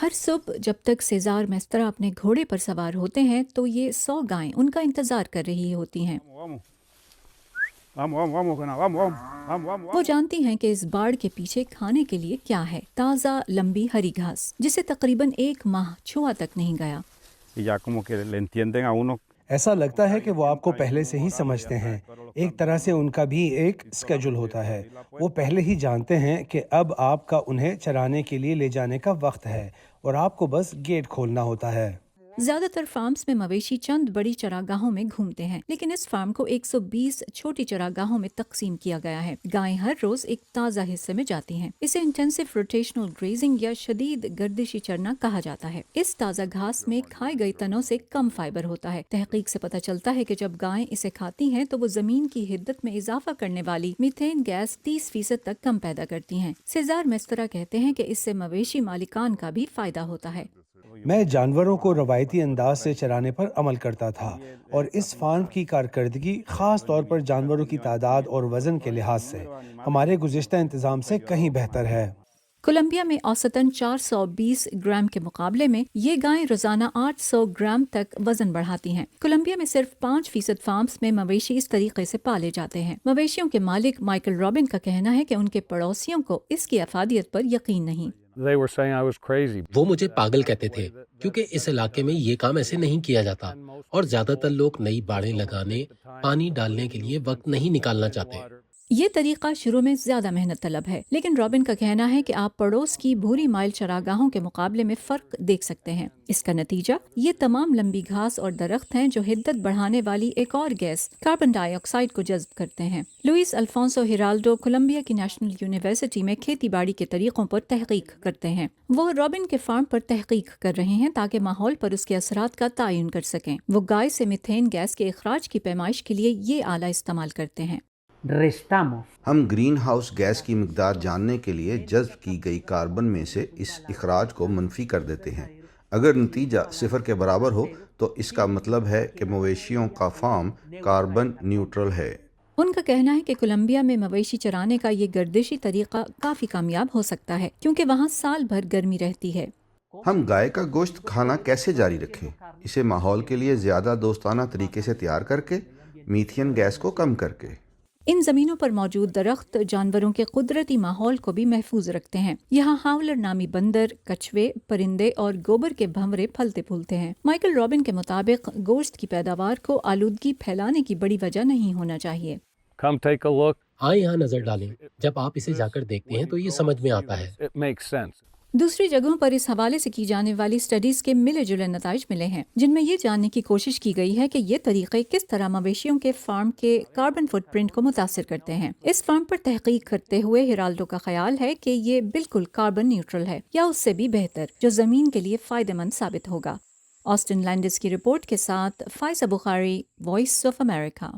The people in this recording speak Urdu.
ہر صبح جب تک سیزار میسترا اپنے گھوڑے پر سوار ہوتے ہیں تو یہ 100 گائیں ان کا انتظار کر رہی ہوتی ہیں۔ وہ جانتی ہیں کہ اس باڑ کے پیچھے کھانے کے لیے کیا ہے، تازہ لمبی ہری گھاس جسے تقریباً 1 ماہ چھوا تک نہیں گیا۔ ایسا لگتا ہے کہ وہ آپ کو پہلے سے ہی سمجھتے ہیں۔ ایک طرح سے ان کا بھی ایک اسکیجول ہوتا ہے۔ وہ پہلے ہی جانتے ہیں کہ اب آپ کا انہیں چرانے کے لیے لے جانے کا وقت ہے اور آپ کو بس گیٹ کھولنا ہوتا ہے۔ زیادہ تر فارمز میں مویشی چند بڑی چراگاہوں میں گھومتے ہیں، لیکن اس فارم کو 120 چھوٹی چراگاہوں میں تقسیم کیا گیا ہے۔ گائیں ہر روز ایک تازہ حصے میں جاتی ہیں۔ اسے انٹینسو روٹیشنل گریزنگ یا شدید گردشی چرنا کہا جاتا ہے۔ اس تازہ گھاس میں کھائے گئے تنوں سے کم فائبر ہوتا ہے۔ تحقیق سے پتہ چلتا ہے کہ جب گائیں اسے کھاتی ہیں تو وہ زمین کی حدت میں اضافہ کرنے والی میتھین گیس 30% تک کم پیدا کرتی ہیں۔ سیزار میسترا کہتے ہیں کہ اس سے مویشی مالکان کا بھی فائدہ ہوتا ہے۔ میں جانوروں کو روایتی انداز سے چرانے پر عمل کرتا تھا اور اس فارم کی کارکردگی خاص طور پر جانوروں کی تعداد اور وزن کے لحاظ سے ہمارے گزشتہ انتظام سے کہیں بہتر ہے۔ کولمبیا میں اوسطاً 420 گرام کے مقابلے میں یہ گائیں روزانہ 800 گرام تک وزن بڑھاتی ہیں۔ کولمبیا میں صرف 5% فارمز میں مویشی اس طریقے سے پالے جاتے ہیں۔ مویشیوں کے مالک مائیکل رابن کا کہنا ہے کہ ان کے پڑوسیوں کو اس کی افادیت پر یقین نہیں۔ وہ مجھے پاگل کہتے تھے کیونکہ اس علاقے میں یہ کام ایسے نہیں کیا جاتا اور زیادہ تر لوگ نئی باڑیں لگانے، پانی ڈالنے کے لیے وقت نہیں نکالنا چاہتے۔ یہ طریقہ شروع میں زیادہ محنت طلب ہے، لیکن رابن کا کہنا ہے کہ آپ پڑوس کی بھوری مائل چراگاہوں کے مقابلے میں فرق دیکھ سکتے ہیں۔ اس کا نتیجہ یہ تمام لمبی گھاس اور درخت ہیں جو حدت بڑھانے والی ایک اور گیس کاربن ڈائی آکسائیڈ کو جذب کرتے ہیں۔ لوئس الفونسو ہیرالڈو کولمبیا کی نیشنل یونیورسٹی میں کھیتی باڑی کے طریقوں پر تحقیق کرتے ہیں۔ وہ رابن کے فارم پر تحقیق کر رہے ہیں تاکہ ماحول پر اس کے اثرات کا تعین کر سکیں۔ وہ گائے سے میتھین گیس کے اخراج کی پیمائش کے لیے یہ آلہ استعمال کرتے ہیں۔ ہم گرین ہاؤس گیس کی مقدار جاننے کے لیے جذب کی گئی کاربن میں سے اس اخراج کو منفی کر دیتے ہیں۔ اگر نتیجہ 0 کے برابر ہو تو اس کا مطلب ہے کہ مویشیوں کا فارم کاربن نیوٹرل ہے۔ ان کا کہنا ہے کہ کولمبیا میں مویشی چرانے کا یہ گردشی طریقہ کافی کامیاب ہو سکتا ہے کیونکہ وہاں سال بھر گرمی رہتی ہے۔ ہم گائے کا گوشت کھانا کیسے جاری رکھیں؟ اسے ماحول کے لیے زیادہ دوستانہ طریقے سے تیار کر کے، میتھین گیس کو کم کر کے۔ ان زمینوں پر موجود درخت جانوروں کے قدرتی ماحول کو بھی محفوظ رکھتے ہیں۔ یہاں ہاولر نامی بندر، کچھوے، پرندے اور گوبر کے بھنورے پھلتے پھولتے ہیں۔ مائیکل رابن کے مطابق گوشت کی پیداوار کو آلودگی پھیلانے کی بڑی وجہ نہیں ہونا چاہیے۔ آئیں یہاں نظر ڈالیں، جب آپ اسے جا کر دیکھتے ہیں تو یہ سمجھ میں آتا ہے۔ دوسری جگہوں پر اس حوالے سے کی جانے والی سٹڈیز کے ملے جلے نتائج ملے ہیں، جن میں یہ جاننے کی کوشش کی گئی ہے کہ یہ طریقے کس طرح مویشیوں کے فارم کے کاربن فٹ پرنٹ کو متاثر کرتے ہیں۔ اس فارم پر تحقیق کرتے ہوئے ہیرالڈو کا خیال ہے کہ یہ بالکل کاربن نیوٹرل ہے یا اس سے بھی بہتر، جو زمین کے لیے فائدہ مند ثابت ہوگا۔ آسٹن لینڈس کی رپورٹ کے ساتھ فائزہ بخاری، وائس آف امریکہ۔